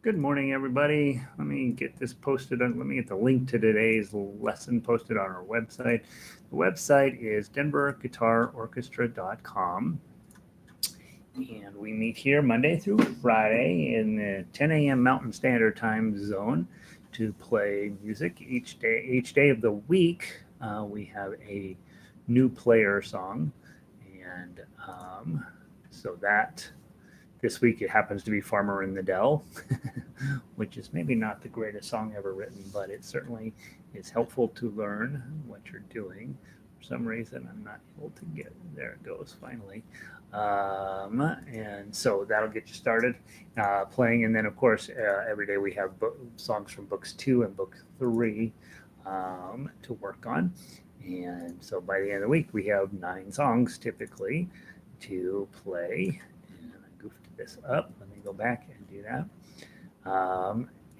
Good morning, everybody. Let me get this posted on, let me get the link to today's lesson posted on our website. The website is denverguitarorchestra.com. And we meet here Monday through Friday in the 10 a.m. Mountain Standard Time zone to play music each day. Each day of the week, we have a new player song. And so that this week it happens to be Farmer in the Dell, which is maybe not the greatest song ever written, but it certainly is helpful to learn what you're doing. For some reason, I'm not able to get, there it goes, finally. And so that'll get you started playing. And then, of course, every day we have songs from books 2 and book 3 to work on. And so by the end of the week, we have 9 songs typically to play. And I goofed this up. Let me go back and do that.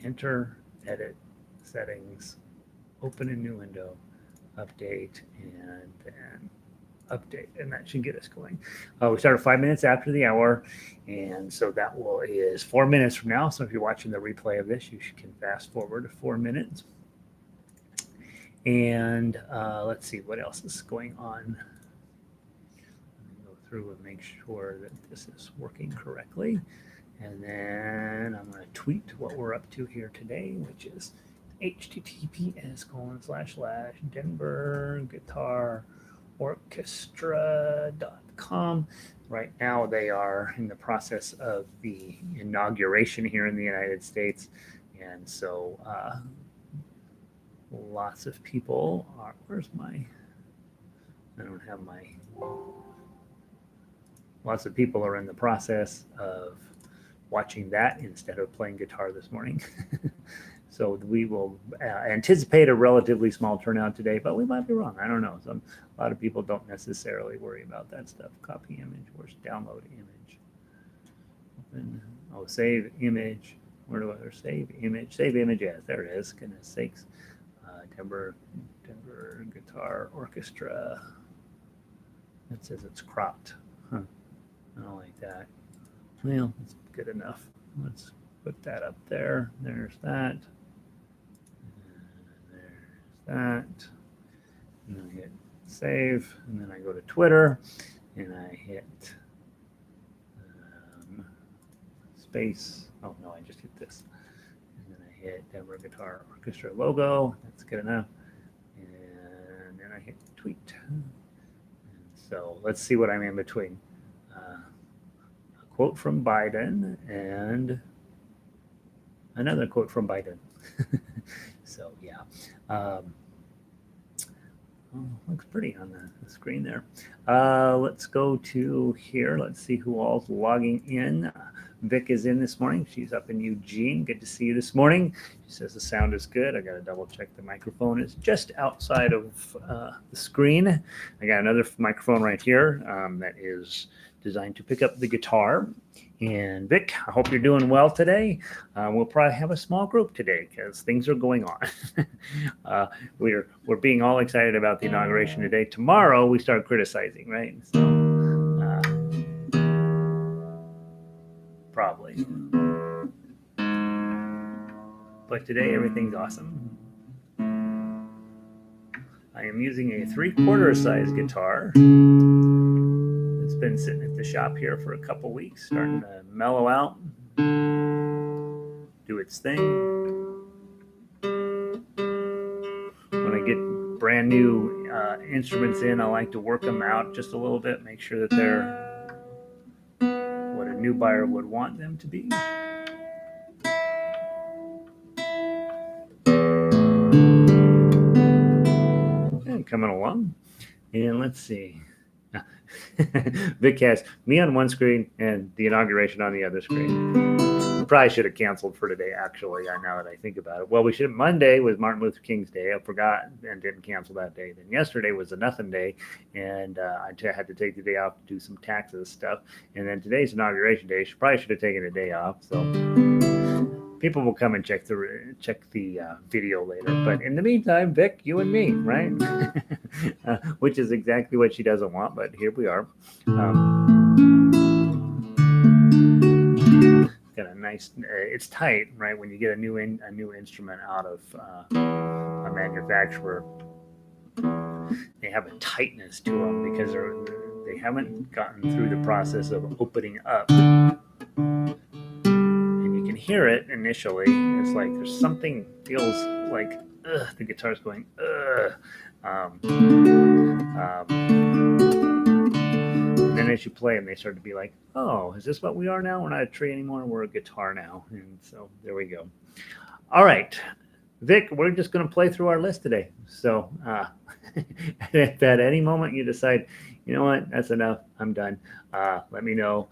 Enter, edit, settings, open a new window, update, and then update, and that should get us going. We started 5 minutes after the hour, and so that is 4 minutes from now. So if you're watching the replay of this, you can fast forward to 4 minutes. And let's see what else is going on. Let me go through and make sure that this is working correctly. And then I'm going to tweet what we're up to here today, which is https://denverguitarorchestra.com. Right now they are in the process of the inauguration here in the United States. And so lots of people are, lots of people are in the process of watching that instead of playing guitar this morning. So we will anticipate a relatively small turnout today, but we might be wrong. I don't know. A lot of people don't necessarily worry about that stuff. Copy image, where's download image? Open, save image. Where do I save image? Save image as. There it is. Goodness sakes. Denver Guitar Orchestra. It says it's cropped. Huh. I don't like that. Well, it's good enough. Let's put that up there. There's that. There's that. And then I hit save. And then I go to Twitter. And I hit space. Oh, no, I just hit this. And then I hit Denver Guitar Orchestra logo. That's good enough. And then I hit tweet. And so let's see what I'm in between. Quote from Biden and another quote from Biden. So yeah, looks pretty on the screen there. Let's go to here. Let's see who all's logging in. Vic is in this morning. She's up in Eugene. Good to see you this morning. She says the sound is good. I got to double check the microphone is just outside of the screen. I got another microphone right here that is designed to pick up the guitar. And Vic, I hope you're doing well today. We'll probably have a small group today because things are going on. We're being all excited about the inauguration today. Tomorrow we start criticizing, right? So probably. But today everything's awesome. I am using a 3/4 size guitar. It's been sitting at the shop here for a couple weeks, starting to mellow out, do its thing. When I get brand new instruments in, I like to work them out just a little bit, make sure that they're what a new buyer would want them to be. And coming along. And let's see. Vic has me on one screen and the inauguration on the other screen. We probably should have canceled for today, actually, now that I think about it. Well, we should. Monday was Martin Luther King's Day. I forgot and didn't cancel that day. Then yesterday was a nothing day, and I had to take the day off to do some taxes stuff. And then today's inauguration day. Probably should have taken a day off. So people will come and check the video later. But in the meantime, Vic, you and me, right? Which is exactly what she doesn't want, but here we are. got a nice. It's tight, right? When you get a new instrument out of a manufacturer, they have a tightness to them because they haven't gotten through the process of opening up, and you can hear it initially. It's like there's something feels like the guitar's going and then as you play them, they start to be like, oh, is this what we are now? We're not a tree anymore. We're a guitar now. And so there we go. All right, Vic, we're just going to play through our list today. So if at any moment you decide, you know what, that's enough, I'm done, let me know.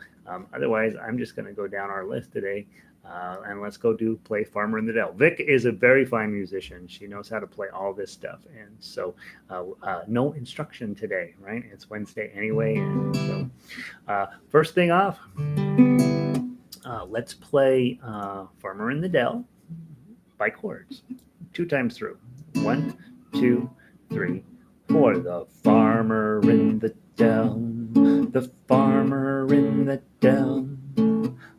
Otherwise, I'm just going to go down our list today. And let's go play Farmer in the Dell. Vic is a very fine musician. She knows how to play all this stuff. And so no instruction today, right? It's Wednesday anyway. And so first thing off, let's play Farmer in the Dell by chords, 2 times through. 1, 2, 3, 4. The farmer in the dell, the farmer in the dell.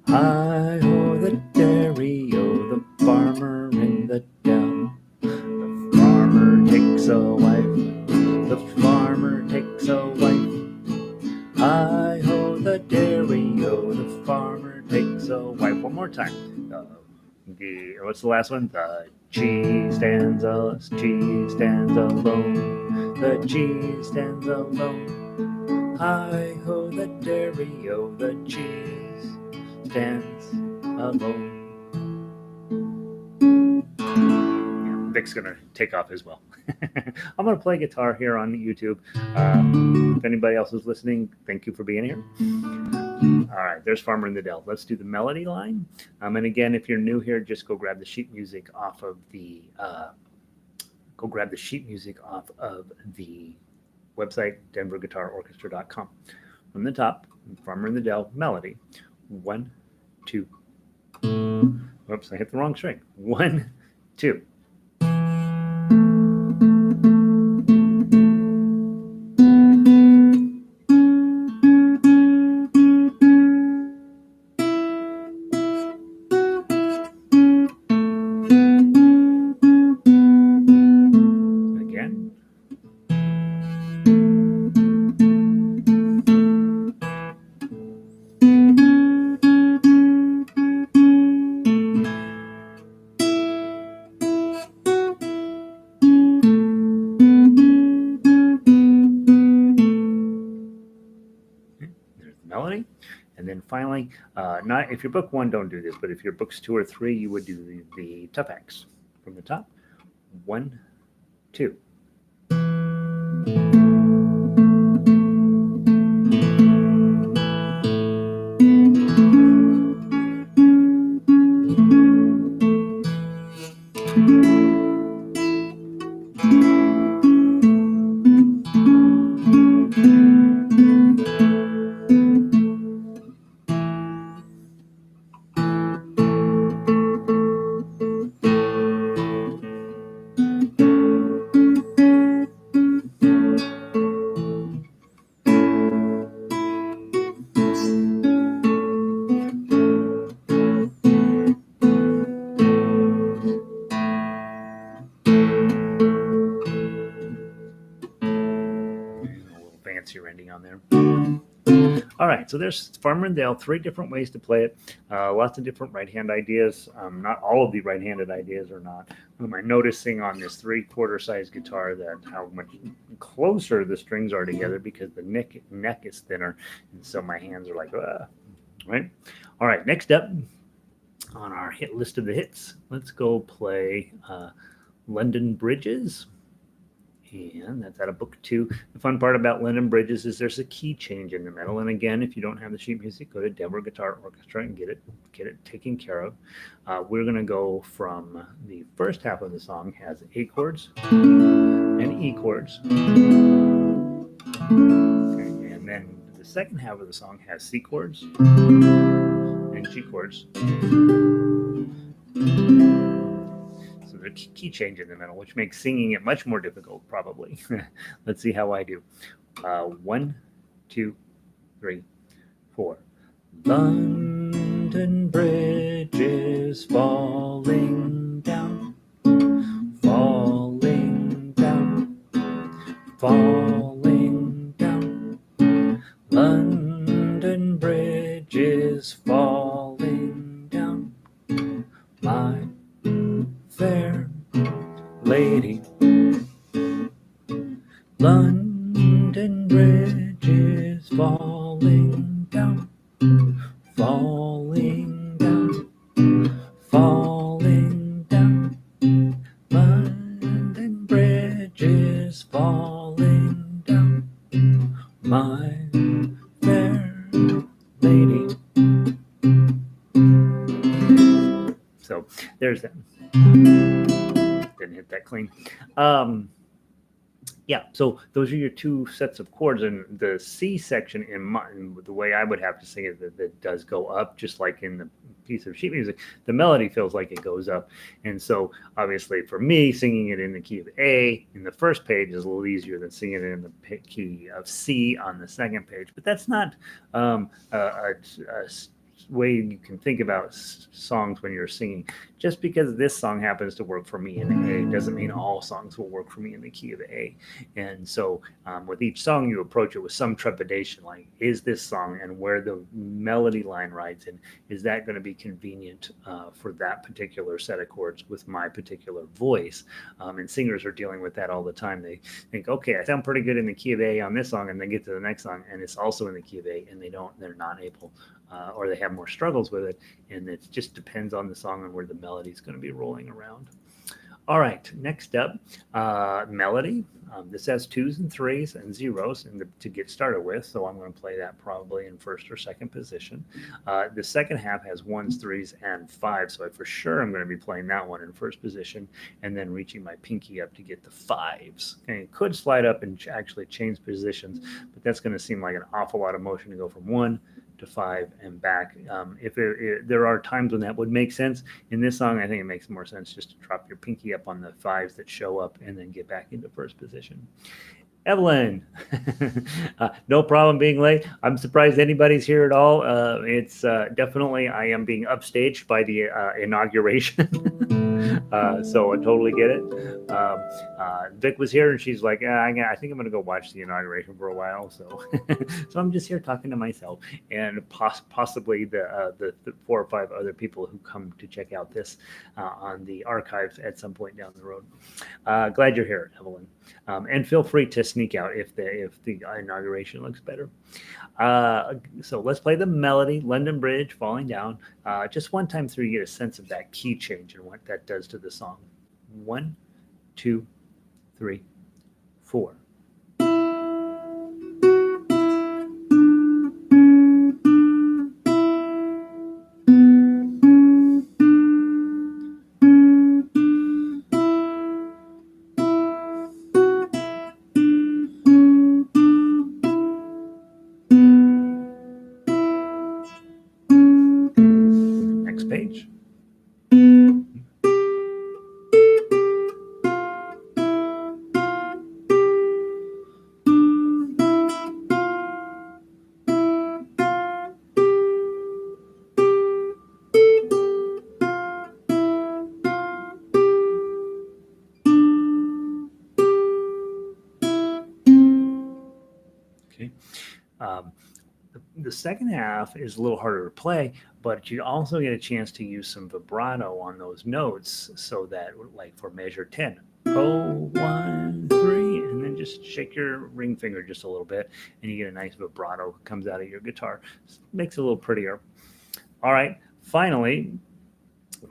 Hi-ho, the dairy-o, the farmer in the dell. The farmer takes a wife, the farmer takes a wife. Hi-ho, the dairy-o, the farmer takes a wife. One more time. What's the last one? The cheese stands alone. The cheese stands alone. Hi-ho, the dairy-o, the cheese stands alone. Yeah, Vic's gonna take off as well. I'm gonna play guitar here on YouTube. If anybody else is listening, thank you for being here. All right, there's Farmer in the Dell. Let's do the melody line. And again, if you're new here, just go grab the sheet music off of the website, denverguitarorchestra.com. From the top, Farmer in the Dell melody. 1, 2. Whoops, I hit the wrong string. 1, 2. Again. Melody. And then finally, not if you're book 1, don't do this, but if you're books 2 or 3, you would do the tough X from the top. 1, 2. Fancier ending on there. All right, so there's Farmer in the Dell, 3 different ways to play it. Lots of different right-hand ideas. Not all of the right-handed ideas are not. I'm noticing on this 3/4 size guitar that how much closer the strings are together because the neck is thinner, and so my hands are like, right? All right, next up on our hit list of the hits, let's go play London Bridges. And that's out of book 2. The fun part about London Bridges is there's a key change in the middle. And again, if you don't have the sheet music, go to Denver Guitar Orchestra and get it taken care of. We're going to go from the first half of the song has A chords and E chords. Okay, and then the second half of the song has C chords and G chords. A key change in the middle, which makes singing it much more difficult, probably. Let's see how I do. 1, 2, 3, 4. London London Bridge is falling down, falling down, falling down. London Bridge is falling down, my fair lady. London Bridge is falling down, falling down, falling down. London Bridge is falling down, my fair lady. So there's that. Didn't hit that clean. Yeah, so those are your two sets of chords, and the C section in the way I would have to sing it, that does go up, just like in the piece of sheet music. The melody feels like it goes up, and so obviously for me, singing it in the key of A in the first page is a little easier than singing it in the key of C on the second page. But that's not a way you can think about songs when you're singing. Just because this song happens to work for me in A doesn't mean all songs will work for me in the key of A. And so with each song, you approach it with some trepidation, like, is this song and where the melody line rides in, is that going to be convenient for that particular set of chords with my particular voice? And singers are dealing with that all the time. They think, okay, I sound pretty good in the key of A on this song, and then get to the next song and it's also in the key of A, and they're not able, or they have more struggles with it, and it just depends on the song and where the melody is going to be rolling around. All right, next up, melody. This has 2s and 3s and 0s to get started with, so I'm going to play that probably in first or second position. The second half has 1s, 3s, and 5s, so for sure I'm going to be playing that one in first position, and then reaching my pinky up to get the 5s. And it could slide up and actually change positions, but that's going to seem like an awful lot of motion to go from 1 to 5 and back. If there are times when that would make sense, in this song I think it makes more sense just to drop your pinky up on the 5s that show up and then get back into first position. Evelyn, no problem being late. I'm surprised anybody's here at all. It's definitely, I am being upstaged by the inauguration. So I totally get it. Vic was here and she's like, I think I'm going to go watch the inauguration for a while. So, so I'm just here talking to myself and possibly the 4 or 5 other people who come to check out this on the archives at some point down the road. Glad you're here, Evelyn. And feel free to sneak out if the inauguration looks better. So let's play the melody, London Bridge, falling down. Just one time through, you get a sense of that key change and what that does to the song. 1, 2, 3, 4. Next page. Okay. The second half is a little harder to play, but you also get a chance to use some vibrato on those notes, so that, like for measure 10, 1, 3, and then just shake your ring finger just a little bit, and you get a nice vibrato that comes out of your guitar. Makes it a little prettier. All right, finally,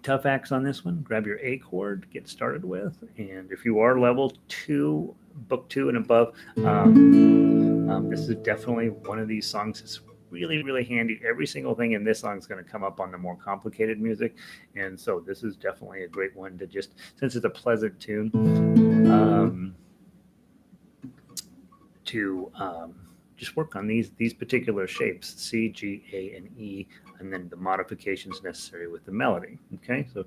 tough axe on this one. Grab your A chord, get started with, and if you are level 2, book 2 and above, this is definitely one of these songs that's really, really handy. Every single thing in this song is going to come up on the more complicated music, and so this is definitely a great one to just, since it's a pleasant tune, to just work on these particular shapes, C, G, A, and E, and then the modifications necessary with the melody. Okay, so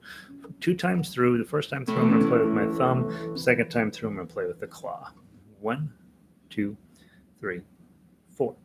2 times through. The first time through, I'm going to play with my thumb. Second time through, I'm going to play with the claw. 1, 2, 3, 4.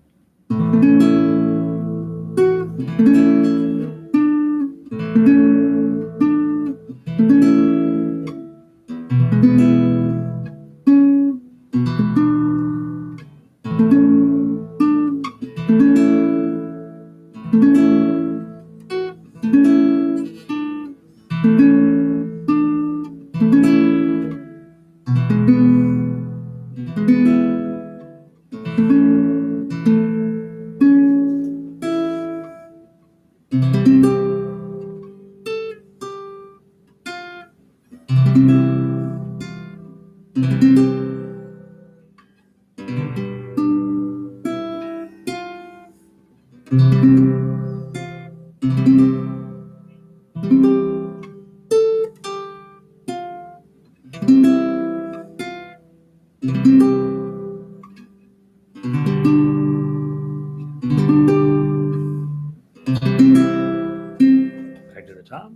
Back to the top.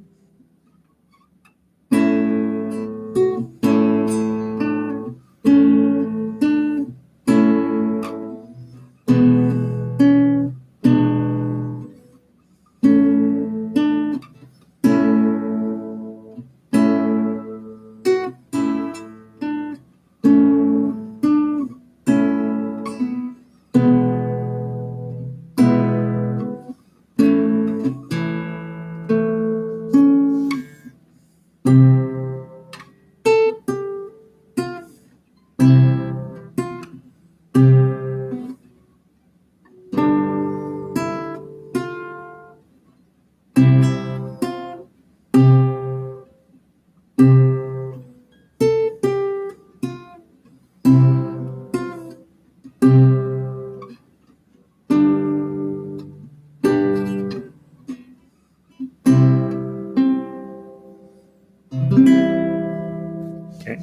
Okay.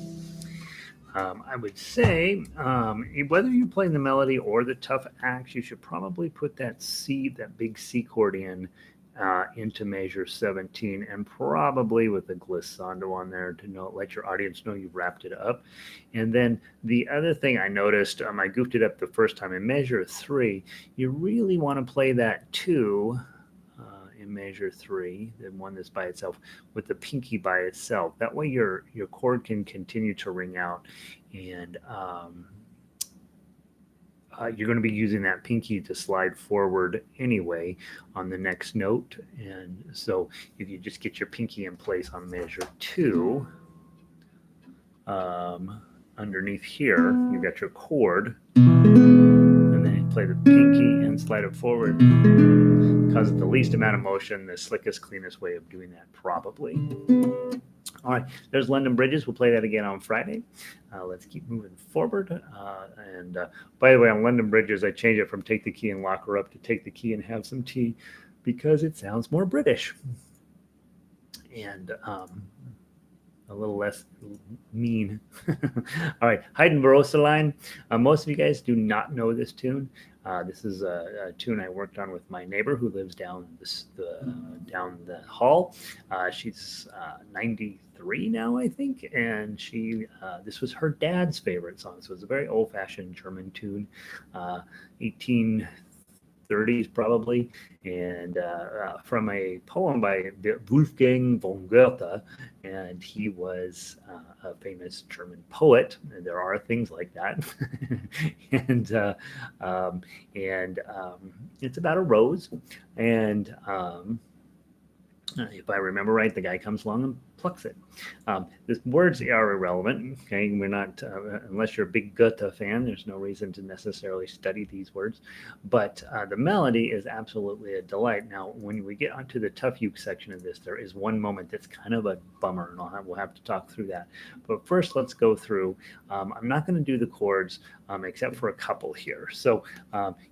I would say whether you're playing the melody or the tough acts, you should probably put that big C chord into measure 17, and probably with a glissando on there to let your audience know you've wrapped it up. And then the other thing I noticed, I goofed it up the first time in measure 3. You really want to play that 2 in measure 3, the one that's by itself, with the pinky by itself. That way your chord can continue to ring out, and you're going to be using that pinky to slide forward anyway on the next note. And so if you just get your pinky in place on measure 2, underneath here, you've got your chord, and then you play the pinky and slide it forward. Causes the least amount of motion, the slickest, cleanest way of doing that, probably. All right, there's London Bridges. We'll play that again on Friday. Let's keep moving forward. And by the way, on London Bridges, I changed it from take the key and lock her up to take the key and have some tea, because it sounds more British and a little less mean. All right, Heidenröslein. Most of you guys do not know this tune. This is a tune I worked on with my neighbor who lives down the hall. She's 93 now, I think, and this was her dad's favorite song. So it's a very old-fashioned German tune, 1830s probably, and from a poem by Wolfgang von Goethe, and he was a famous German poet. And there are things like that, and it's about a rose, and if I remember right, the guy comes along and plucks it. The words are irrelevant. Okay, we're not unless you're a big Goethe fan. There's no reason to necessarily study these words, but the melody is absolutely a delight. Now, when we get onto the tough uke section of this, there is one moment that's kind of a bummer, and we'll have to talk through that. But first, let's go through. I'm not going to do the chords except for a couple here. So,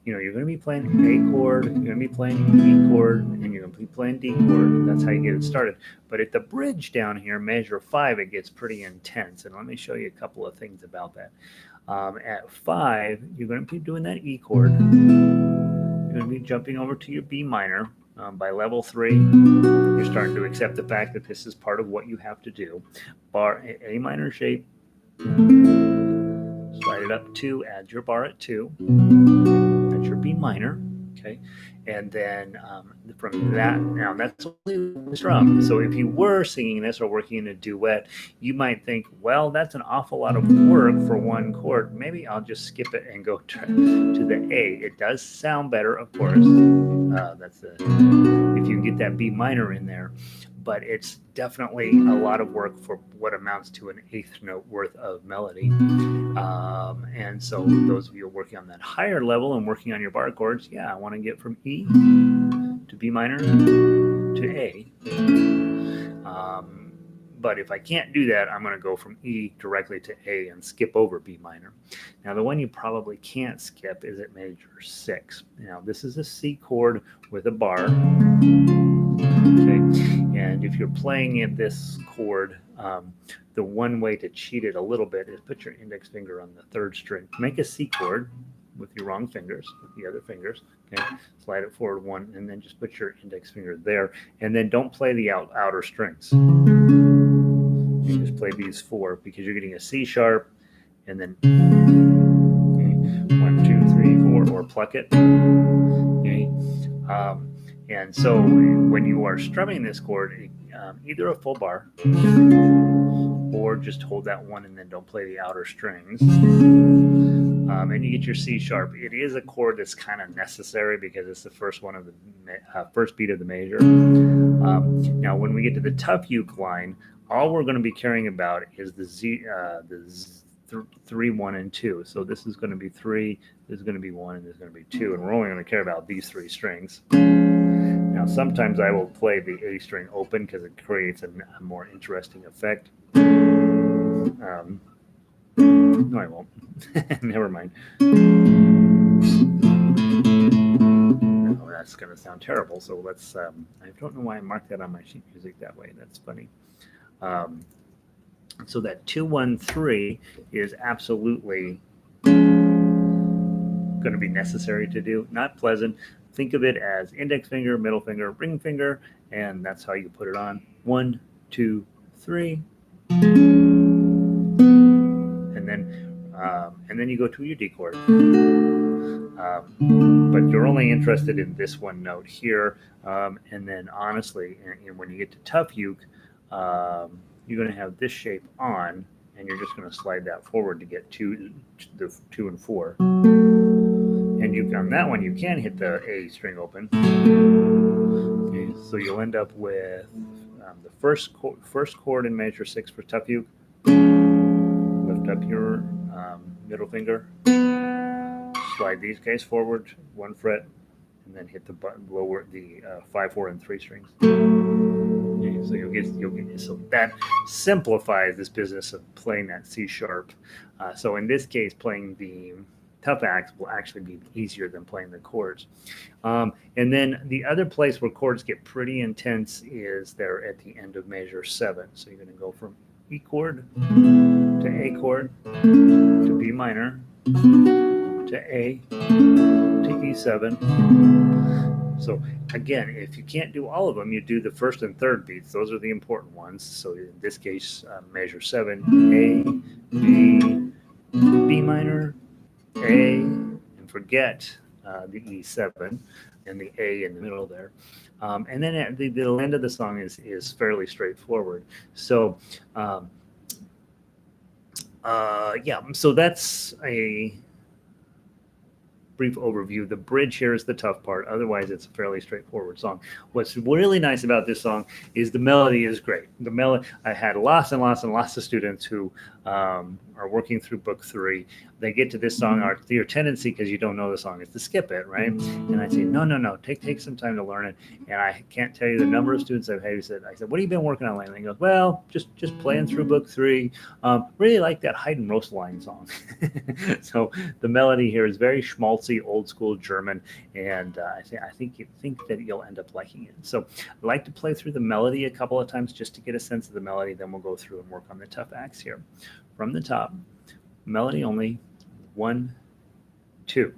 you're going to be playing A chord, you're going to be playing E chord, and you're going to be playing D chord. That's how you get it started. But at the bridge down here, measure 5, it gets pretty intense. And let me show you a couple of things about that. At 5, you're going to be doing that E chord. You're going to be jumping over to your B minor. By level 3, you're starting to accept the fact that this is part of what you have to do. Bar A minor shape. Slide it up 2, add your bar at 2. That's your B minor. Okay, and then from that, now that's only the strum. So if you were singing this or working in a duet, you might think, well, that's an awful lot of work for one chord. Maybe I'll just skip it and go to the A. It does sound better, of course. If you get that B minor in there, but it's definitely a lot of work for what amounts to an eighth note worth of melody. And so those of you who are working on that higher level and working on your bar chords, I want to get from E to B minor to A. But if I can't do that, I'm going to go from E directly to A and skip over B minor. Now, the one you probably can't skip is at major 6. Now, this is a C chord with a bar. Okay, and if you're playing in this chord, the one way to cheat it a little bit is put your index finger on the 3rd string. Make a C chord with your wrong fingers, with the other fingers. Okay, slide it forward 1, and then just put your index finger there, and then don't play the outer strings. You just play these 4 because you're getting a C sharp, and then okay, 1, 2, 3, 4, or pluck it. Okay. And so when you are strumming this chord, either a full bar or just hold that 1 and then don't play the outer strings. And you get your C sharp. It is a chord that's kind of necessary because it's the first one of the first beat of the major. Now, when we get to the tough uke line, all we're going to be caring about is the 3, 1, and 2. So this is going to be 3, this is going to be 1, and this is going to be 2, and we're only going to care about these 3 strings. Now, sometimes I will play the A string open because it creates a more interesting effect. No, I won't. Never mind. No, that's going to sound terrible. So let's, I don't know why I marked that on my sheet music that way. That's funny. So that 2, 1, 3 is absolutely going to be necessary to do. Not pleasant. Think of it as index finger, middle finger, ring finger, and that's how you put it on. 1, 2, 3. And then you go to your D chord. But you're only interested in this one note here. And then honestly, and when you get to tough uke, you're going to have this shape on, and you're just going to slide that forward to get to the 2 and 4. And on that one, you can hit the A string open. Okay, so you'll end up with the first chord in major 6 for tough uke. Lift up your middle finger, slide these guys forward 1 fret, and then hit the button lower the 5, 4, and 3 strings. Okay, so you'll get so that simplifies this business of playing that C sharp. So in this case, playing the tough acts will actually be easier than playing the chords. And then the other place where chords get pretty intense is there at the end of measure 7. So you're going to go from E chord to A chord to B minor to A to E7. So again, if you can't do all of them, you do the 1st and 3rd beats. Those are the important ones. So in this case, measure 7, A, B, B minor, A, and forget the E7 and the A in the middle there. And then at the end of the song is fairly straightforward. So yeah, so that's a brief overview. The bridge here is the tough part. Otherwise, it's a fairly straightforward song. What's really nice about this song is the melody is great. The melody, I had lots and lots and lots of students who are working through book 3. They get to this song, your tendency, because you don't know the song, is to skip it, right? And I say, no, take some time to learn it. And I can't tell you the number of students I've had who said, what have you been working on lately? And he goes, well, just playing through book 3. Really like that Heidenröslein song. So the melody here is very schmaltzy, old school German, and I think that you'll end up liking it. So I like to play through the melody a couple of times just to get a sense of the melody. Then we'll go through and work on the tough acts here. From the top, melody only, 1, 2.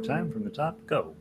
time from the top, go.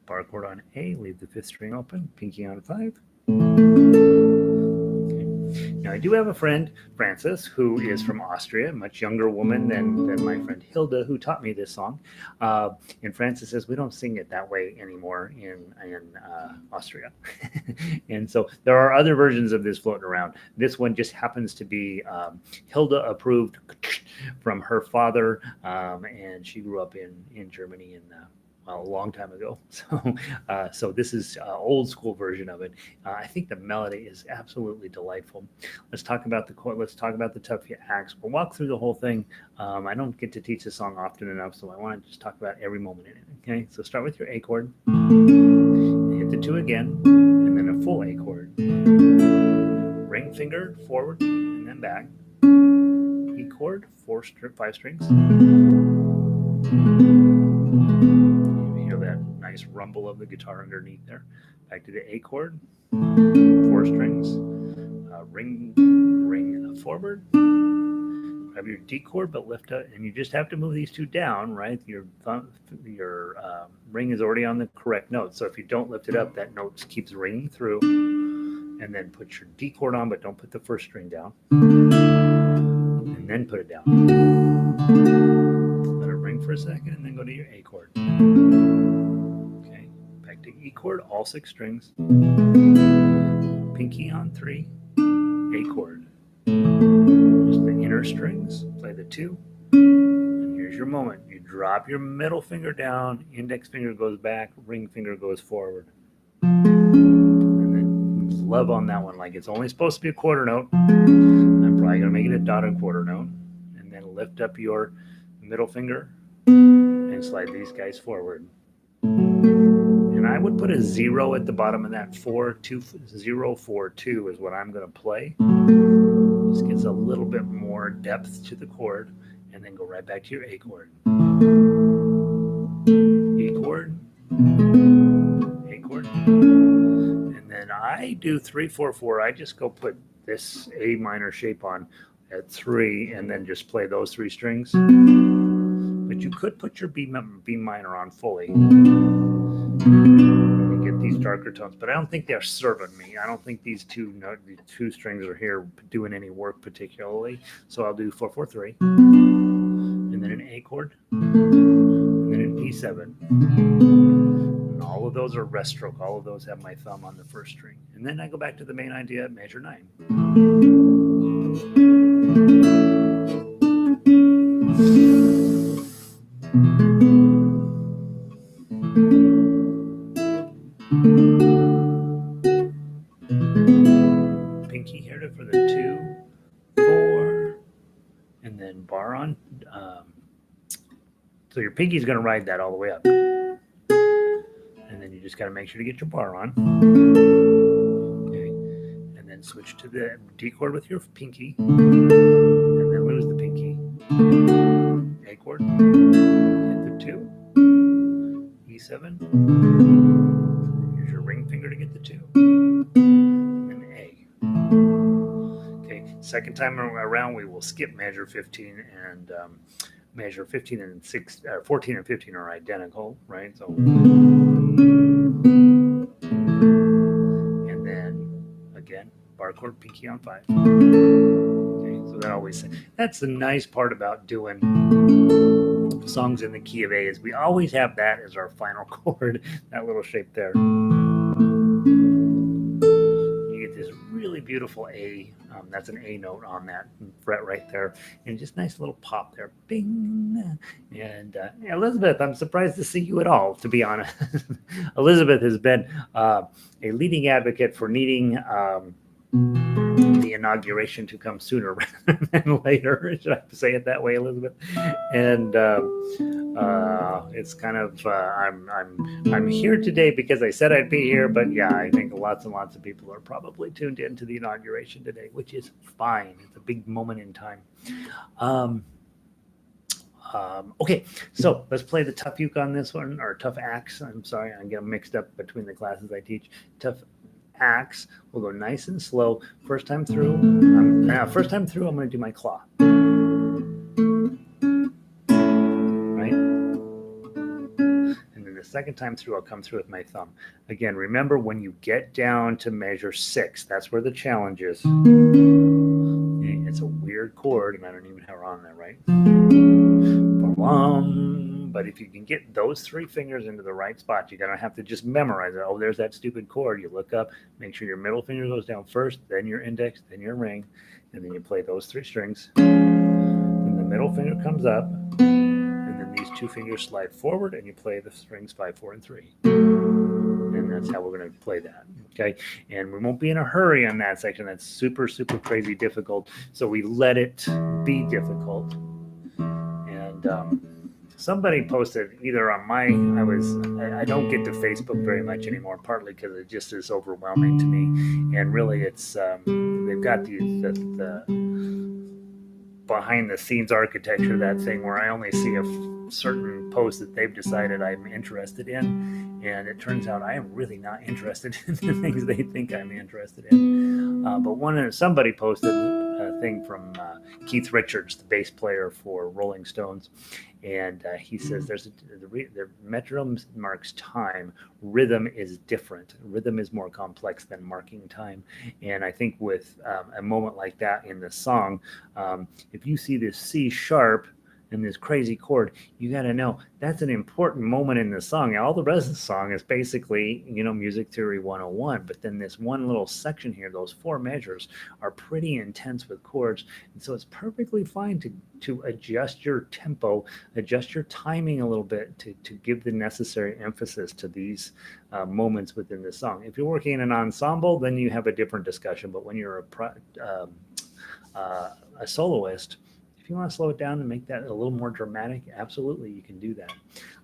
Bar chord on A, leave the fifth string open, pinky on 5. Now, I do have a friend, Frances, who is from Austria, a much younger woman than my friend Hilda, who taught me this song. And Frances says we don't sing it that way anymore in Austria. And so there are other versions of this floating around. This one just happens to be Hilda approved from her father, and she grew up in Germany a long time ago. So this is old school version of it. I think the melody is absolutely delightful. Let's talk about the chord. Let's talk about the tough acts. We'll walk through the whole thing. I don't get to teach the song often enough, so I want to just talk about every moment in it. Okay, so start with your A chord, hit the 2 again, and then a full A chord. Ring finger forward and then back. E chord, 5 strings. That nice rumble of the guitar underneath there. Back to the A chord, 4 strings, ring forward, grab your D chord, but lift up, and you just have to move these 2 down, right? Your ring is already on the correct note, so if you don't lift it up, that note keeps ringing through. And then put your D chord on, but don't put the first string down, and then put it down. Let it ring for a second, and then go to your A chord. To E chord, all 6 strings, pinky on 3, A chord, just the inner strings, play the 2, and here's your moment. You drop your middle finger down, index finger goes back, ring finger goes forward, and then love on that one like it's only supposed to be a quarter note. I'm probably going to make it a dotted quarter note, and then lift up your middle finger and slide these guys forward. And I would put a 0 at the bottom of that. 4, 2, 0, 4, 2 is what I'm going to play. Just gives a little bit more depth to the chord, and then go right back to your A chord. E chord, A chord, and then I do 3, 4, 4. I just go put this A minor shape on at 3, and then just play those 3 strings. But you could put your B minor on fully. You get these darker tones, but I don't think they're serving me. I don't think these two strings are here doing any work particularly. So I'll do 4, 4, 3, and then an A chord, and then an E7. And all of those are rest stroke. All of those have my thumb on the first string, and then I go back to the main idea at measure 9. Pinky here for the 2, 4, and then bar on. So your pinky is going to ride that all the way up, and then you just got to make sure to get your bar on. Okay, and then switch to the D chord with your pinky, and then lose the pinky. A chord, hit the 2, E7. Here's your ring finger to get the 2. Second time around, we will skip measure 15 and measure 15 and 14 and 15 are identical, right? So, and then again, bar chord, pinky on 5. Okay, so that's the nice part about doing songs in the key of A is we always have that as our final chord, that little shape there. this really beautiful A. That's an A note on that fret right there, and just nice little pop there, bing. And Elizabeth, I'm surprised to see you at all, to be honest. Elizabeth has been a leading advocate for needing the inauguration to come sooner rather than later. Should I say it that way, Elizabeth? And it's kind of I'm here today because I said I'd be here, but yeah, I think lots and lots of people are probably tuned into the inauguration today, which is fine. It's a big moment in time. Okay, so let's play the tough uke on this one, or tough axe. I'm sorry, I get mixed up between the classes I teach. Tough axe. We'll go nice and slow. First time through, I'm going to do my claw. Right? And then the second time through, I'll come through with my thumb. Again, remember when you get down to measure 6, that's where the challenge is. It's a weird chord, and I don't even have it on there, right? But if you can get those 3 fingers into the right spot, you're going to have to just memorize it. Oh, there's that stupid chord. You look up, make sure your middle finger goes down first, then your index, then your ring, and then you play those 3 strings. Then the middle finger comes up, and then these 2 fingers slide forward, and you play the strings 5, 4, and 3. And that's how we're going to play that, okay? And we won't be in a hurry on that section. That's super, super crazy difficult, so we let it be difficult. And somebody posted either on I don't get to Facebook very much anymore, partly because it just is overwhelming to me. And really it's, they've got the behind the scenes architecture, that thing where I only see a certain post that they've decided I'm interested in. And it turns out I am really not interested in the things they think I'm interested in. But somebody posted a thing from Keith Richards, the bass player for Rolling Stones. And he says the metronome marks time. Rhythm is different. Rhythm is more complex than marking time. And I think with a moment like that in the song, if you see this C sharp and this crazy chord, you got to know that's an important moment in the song. All the rest of the song is basically, music theory 101. But then this one little section here, those 4 measures are pretty intense with chords. And so it's perfectly fine to adjust your tempo, adjust your timing a little bit to give the necessary emphasis to these moments within the song. If you're working in an ensemble, then you have a different discussion. But when you're a soloist, if you want to slow it down and make that a little more dramatic, absolutely, you can do that.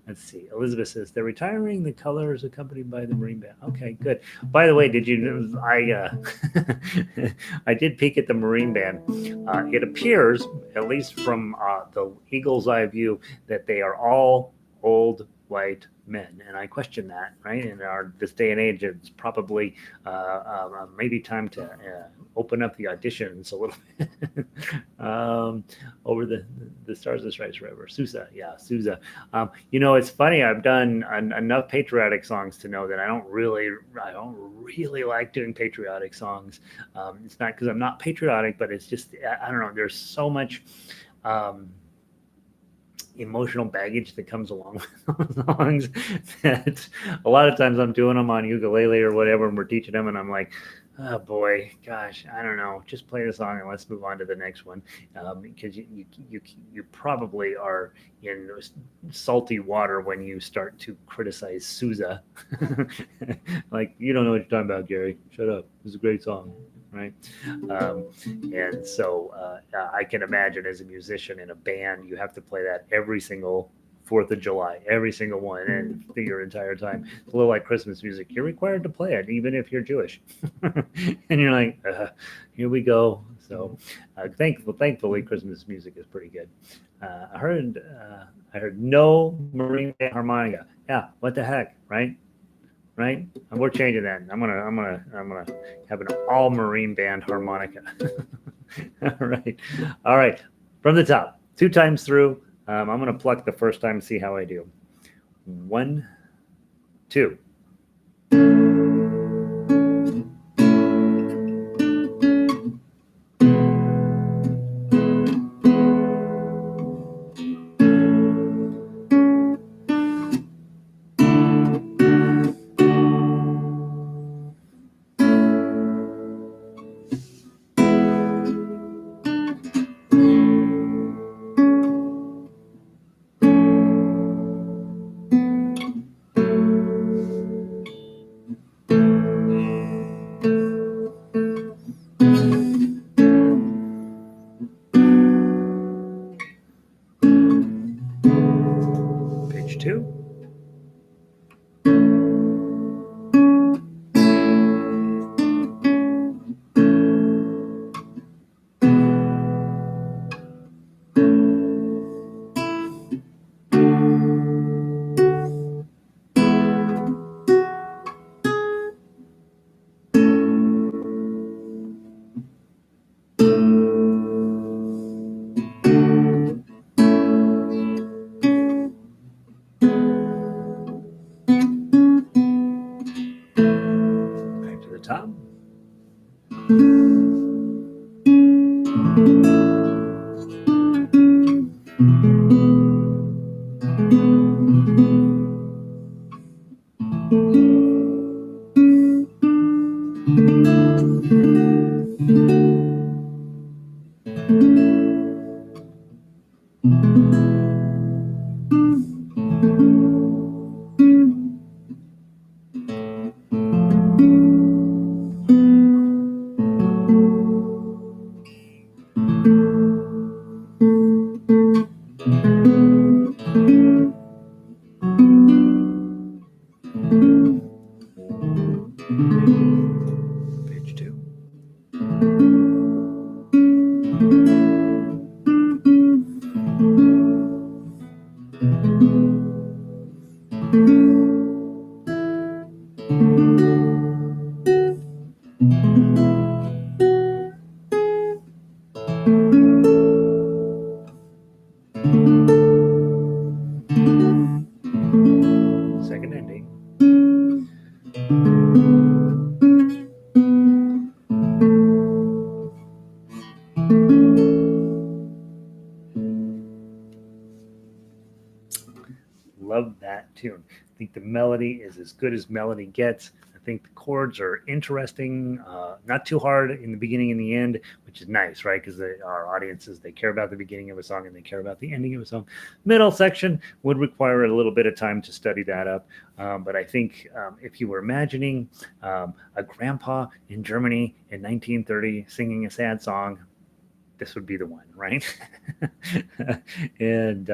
Let's see. Elizabeth says they're retiring. The color is accompanied by the Marine Band. Okay, good. By the way, did you know I did peek at the Marine Band. It appears, at least from the eagle's eye view, that they are all old white men, and I question that. Right, in this day and age, it's probably maybe time to open up the auditions a little bit. Over the stars and stripes forever. Sousa. It's funny. I've done enough patriotic songs to know that I don't really like doing patriotic songs. It's not because I'm not patriotic, but it's just, I don't know. There's so much emotional baggage that comes along with those songs that a lot of times I'm doing them on ukulele or whatever, and we're teaching them, and I'm like, oh boy, gosh, I don't know. Just play the song and let's move on to the next one, because you probably are in salty water when you start to criticize Sousa. Like, you don't know what you're talking about, Gary. Shut up. It's a great song. Right. And so I can imagine as a musician in a band, you have to play that every single 4th of July, every single one, and for your entire time. It's a little like Christmas music. You're required to play it, even if you're Jewish. And you're like, here we go. So thankfully, Christmas music is pretty good. I heard no Marine Band harmonica. Yeah, what the heck, right? Right? And we're changing that. I'm gonna have an all Marine Band harmonica. All right. From the top, 2 times through. I'm gonna pluck the first time, see how I do. 1, 2. 2. Back to the top. Page 2. Second ending. Love that tune. I think the melody is as good as melody gets. I think the chords are interesting, not too hard in the beginning and the end, which is nice, right? Because our audiences, they care about the beginning of a song and they care about the ending of a song. Middle section would require a little bit of time to study that up. But I think if you were imagining a grandpa in Germany in 1930 singing a sad song, this would be the one, right? And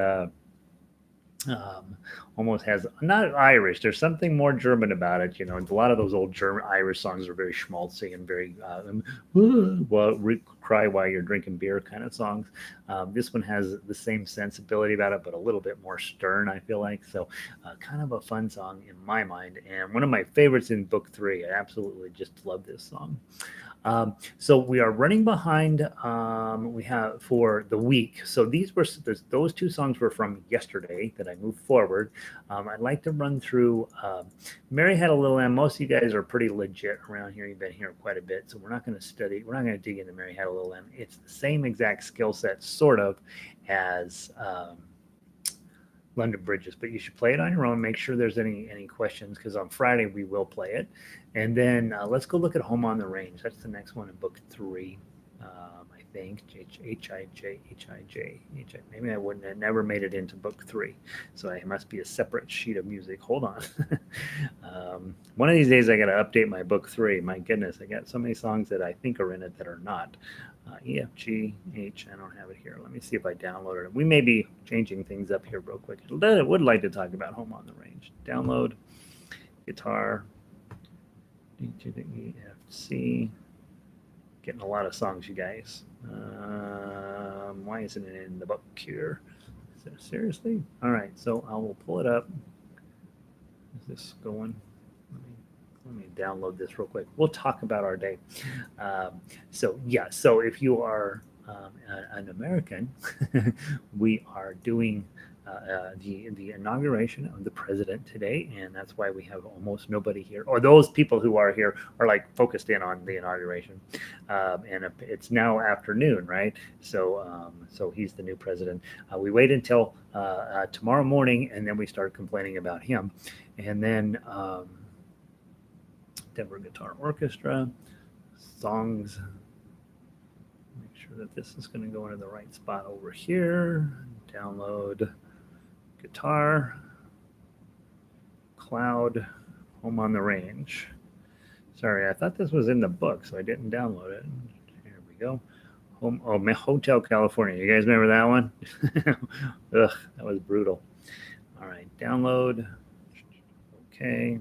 almost has not Irish. There's something more German about it. You know, a lot of those old German Irish songs are very schmaltzy and very cry while you're drinking beer kind of songs. This one has the same sensibility about it, but a little bit more stern, I feel like. So kind of a fun song in my mind, and one of my favorites in book 3. I absolutely just love this song. So we are running behind. We have for the week. So those 2 songs were from yesterday that I moved forward. I'd like to run through. Mary Had a Little Lamb. Most of you guys are pretty legit around here. You've been here quite a bit, so we're not going to study. We're not going to dig into Mary Had a Little Lamb. It's the same exact skill set, sort of, as London Bridges, but you should play it on your own. Make sure there's any questions, because on Friday we will play it. And then let's go look at Home on the Range. That's the next one in book 3, I think. H-I-J. Maybe I wouldn't have never made it into book 3, so it must be a separate sheet of music. Hold on. One of these days I got to update my book 3. My goodness, I got so many songs that I think are in it that are not. E, F, G, H. I don't have it here. Let me see if I downloaded it. We may be changing things up here real quick. I would like to talk about Home on the Range. Download, guitar, D to the E, F, C. Getting a lot of songs, you guys. Why isn't it in the book here? Seriously? All right, so I will pull it up. Is this going? Let me download this real quick. We'll talk about our day. So if you are an American, we are doing the inauguration of the president today, and that's why we have almost nobody here, or those people who are here are like focused in on the inauguration. And it's now afternoon, right? So he's the new president. We wait until tomorrow morning, and then we start complaining about him, and then Denver Guitar Orchestra songs. Make sure that this is going to go into the right spot over here. Download guitar, cloud, Home on the Range. Sorry, I thought this was in the book, so I didn't download it. Here we go. Hotel California. You guys remember that one? Ugh, that was brutal. All right, download. Okay.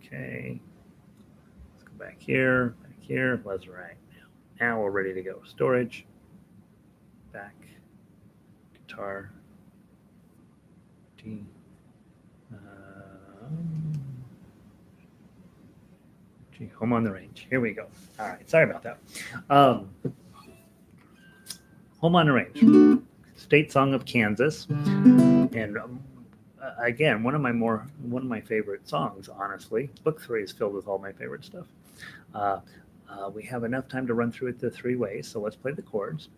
Okay. Let's go back here. Let's right now. Now we're ready to go. Storage. Back. Guitar. D. Home on the Range. Here we go. All right. Sorry about that. Home on the Range. State Song of Kansas. And again, one of my favorite songs, honestly. Book 3 is filled with all my favorite stuff. We have enough time to run through it the 3 ways, so let's play the chords.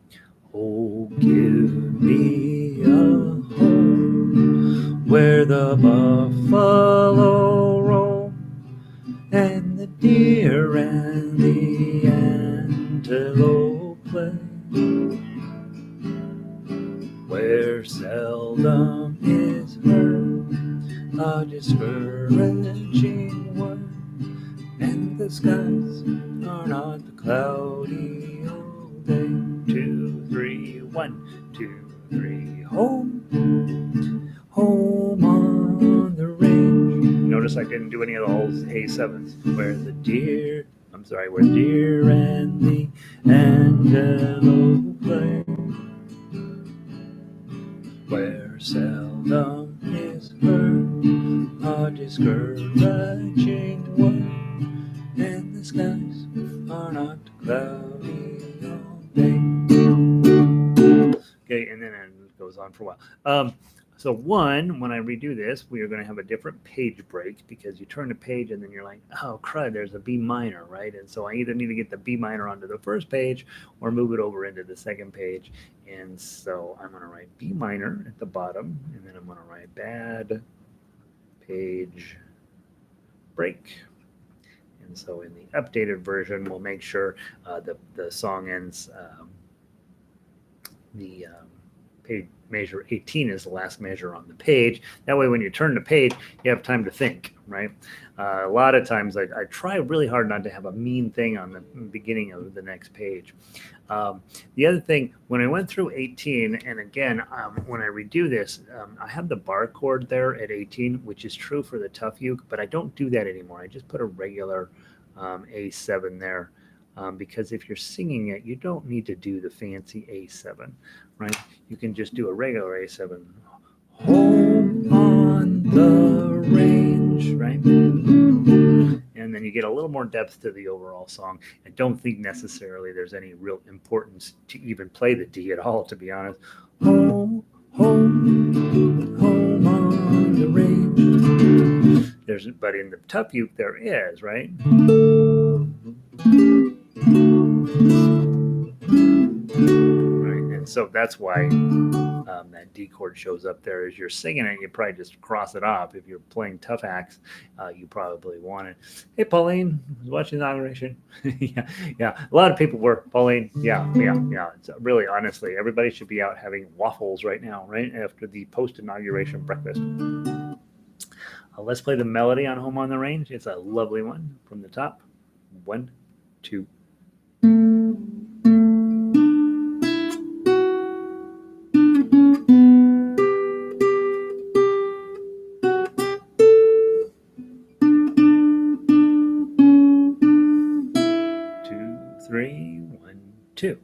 Oh, give me a home where the buffalo roam and the deer and the antelope play, where seldom is heard a discouraging word, and the skies are not cloudy all day. 2, 3, 1, 2, 3, home on the range. Notice I didn't do any of the whole A7s. Where deer and the antelope play, where seldom is heard a discouraging word, and the skies are not cloudy all day. Okay, and then it goes on for a while. So when I redo this, we are going to have a different page break, because you turn the page and then you're like, oh crud, there's a B minor, right? And so I either need to get the B minor onto the first page or move it over into the second page. And so I'm going to write B minor at the bottom, and then I'm going to write bad page break. And so in the updated version, we'll make sure the song ends, page measure 18 is the last measure on the page. That way, when you turn the page, you have time to think, right? A lot of times I try really hard not to have a mean thing on the beginning of the next page. The other thing, when I went through 18, and again, when I redo this, I have the bar chord there at 18, which is true for the tough uke, but I don't do that anymore. I just put a regular A7 there. Because if you're singing it, you don't need to do the fancy A7, right? You can just do a regular A7. Home on the range, right? And then you get a little more depth to the overall song. I don't think necessarily there's any real importance to even play the D at all, to be honest. Home on the range. But in the tough uke, there is, right? Right, and so that's why that D chord shows up there. As you're singing it, you probably just cross it off. If you're playing tough acts, you probably want it. Hey, Pauline, was watching the inauguration. yeah. A lot of people were. Pauline, yeah. It's really, honestly, everybody should be out having waffles right now, right after the post-inauguration breakfast. Let's play the melody on Home on the Range. It's a lovely one from the top. 1, 2. 3, 1, 2.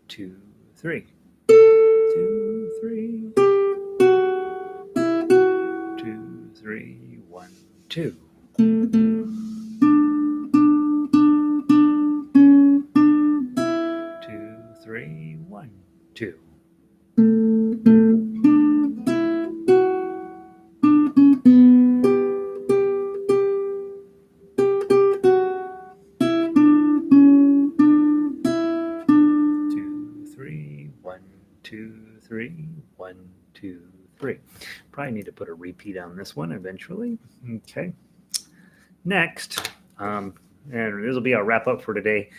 2, 3. 2, 3. 2, 3, 1, 2. 2, 3, 1, 2. 2, 3, 1, 2, 3. Probably need to put a repeat on this one eventually. Okay. Next, And this will be our wrap up for today.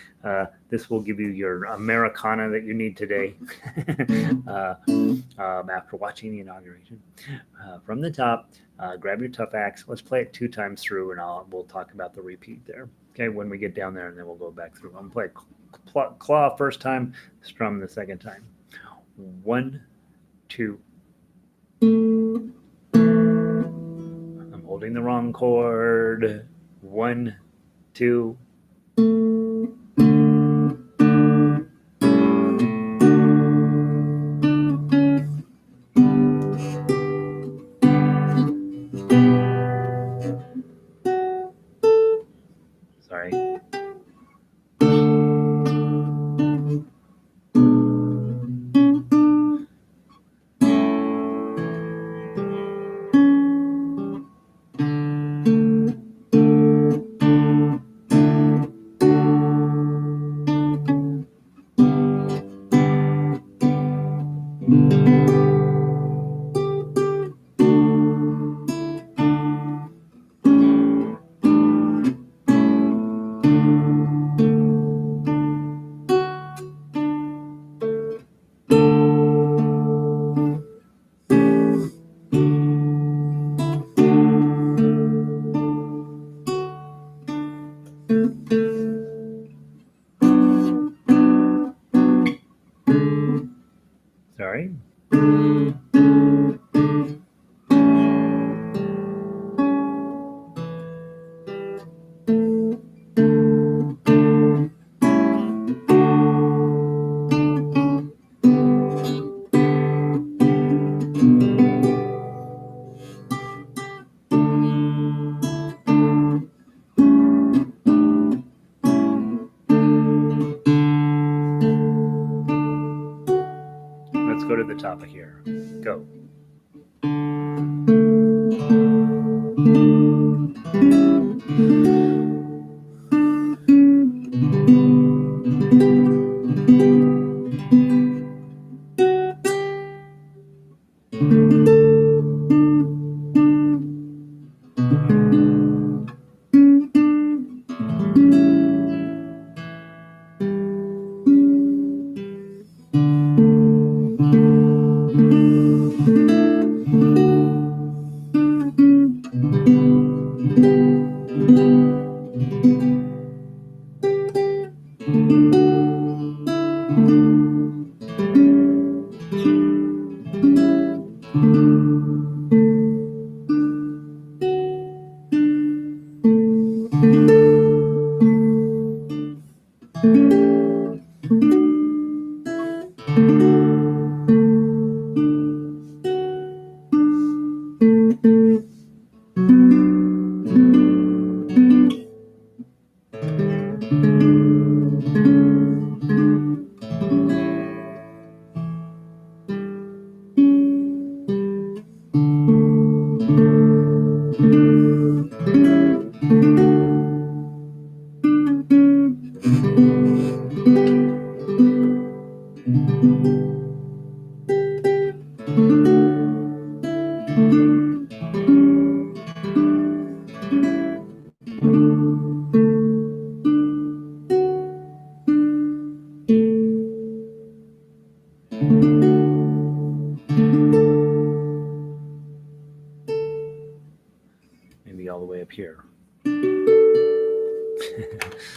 This will give you your Americana that you need today after watching the inauguration. From the top, grab your tough axe. Let's play it 2 times through, and we'll talk about the repeat there. Okay, when we get down there, and then we'll go back through. I'm going to play claw first time, strum the second time. 1, 2. I'm holding the wrong chord. 1, 2. Sorry. Sorry. Let's go to the top of here. Go. Maybe all the way up here.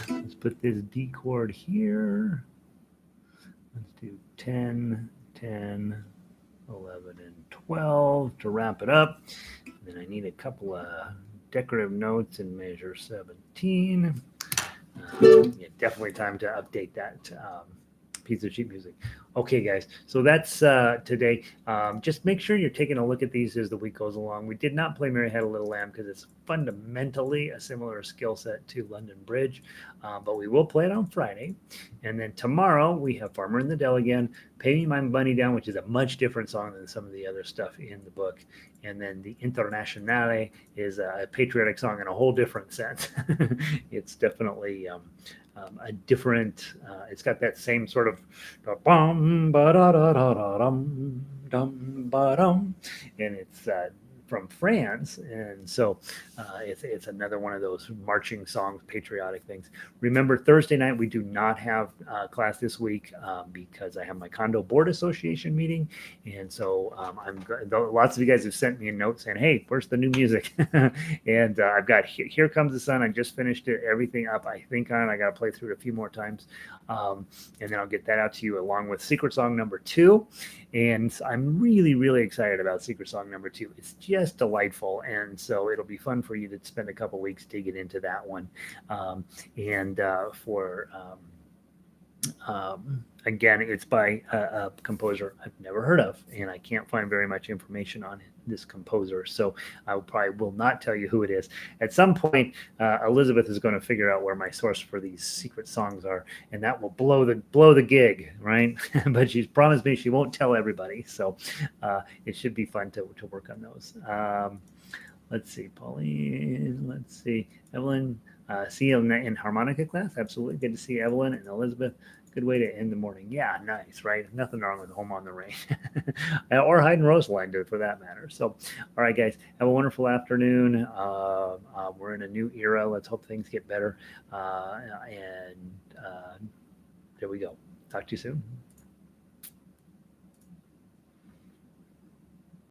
Let's put this D chord here. Let's do 10, 10, 11, and 12 to wrap it up. And then I need a couple of decorative notes in measure 17. Yeah, definitely time to update that piece of sheet music. Okay, guys, so that's today. Just make sure you're taking a look at these as the week goes along. We did not play Mary Had a Little Lamb because it's fundamentally a similar skill set to London Bridge, but we will play it on Friday. And then tomorrow we have Farmer in the Dell again, Pay Me My Money Down, which is a much different song than some of the other stuff in the book. And then the Internationale is a patriotic song in a whole different sense. It's definitely a different, it's got that same sort of and it's from France, and so it's another one of those marching songs, patriotic things. Remember, Thursday night we do not have class this week because I have my condo board association meeting, and so lots of you guys have sent me a note saying, "Hey, where's the new music?" And I've got Here Comes the Sun. I just finished it, everything up. I think on it. I got to play through it a few more times, and then I'll get that out to you along with Secret Song number 2. And I'm really, really excited about Secret Song number 2. It's just delightful, and so it'll be fun for you to spend a couple weeks digging into that one. Again, it's by a composer I've never heard of, and I can't find very much information on this composer, so I probably will not tell you who it is. At some point, Elizabeth is going to figure out where my source for these secret songs are, and that will blow the gig, right? But she's promised me she won't tell everybody, so it should be fun to work on those. Let's see, Pauline. Let's see, Evelyn. See you in harmonica class. Absolutely, good to see Evelyn and Elizabeth. Good way to end the morning. Yeah, nice, right? Nothing wrong with Home on the Range or Heidenröslein, for that matter. So, all right, guys, have a wonderful afternoon. We're in a new era. Let's hope things get better. There we go. Talk to you soon.